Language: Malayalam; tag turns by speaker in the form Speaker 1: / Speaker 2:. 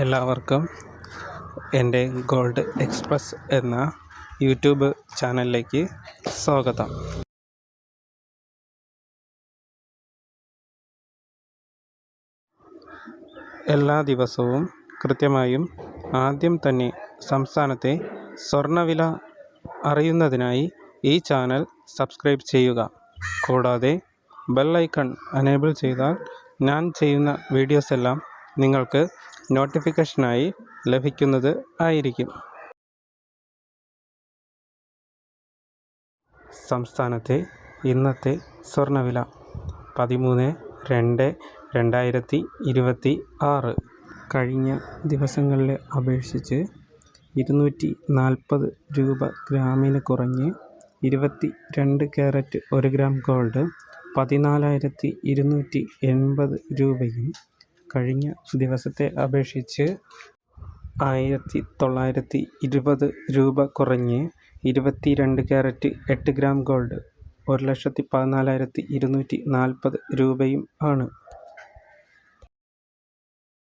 Speaker 1: എല്ലാവർക്കും എൻ്റെ ഗോൾഡ് എക്സ്പ്രസ് എന്ന യൂട്യൂബ് ചാനലിലേക്ക് സ്വാഗതം. എല്ലാ ദിവസവും കൃത്യമായും ആദ്യം തന്നെ സംസ്ഥാനത്തെ സ്വർണ്ണവില അറിയുന്നതിനായി ഈ ചാനൽ സബ്സ്ക്രൈബ് ചെയ്യുക. കൂടാതെ ബെൽ ഐക്കൺ എനേബിൾ ചെയ്താൽ ഞാൻ ചെയ്യുന്ന വീഡിയോസ് എല്ലാം നിങ്ങൾക്ക് നോട്ടിഫിക്കേഷനായി ലഭിക്കുന്നത് ആയിരിക്കും. സംസ്ഥാനത്തെ ഇന്നത്തെ സ്വർണ്ണവില 13/2/2026 കഴിഞ്ഞ ദിവസങ്ങളിലെ അപേക്ഷിച്ച് 240 രൂപ ഗ്രാമിന് കുറഞ്ഞ് 22 ക്യാരറ്റ് 1 ഗ്രാം ഗോൾഡ് 14,280 രൂപയും, കഴിഞ്ഞ ദിവസത്തെ അപേക്ഷിച്ച് 1,920 രൂപ കുറഞ്ഞ് 22 ക്യാരറ്റ് 8 ഗ്രാം ഗോൾഡ് 1,14,240 രൂപയും ആണ്.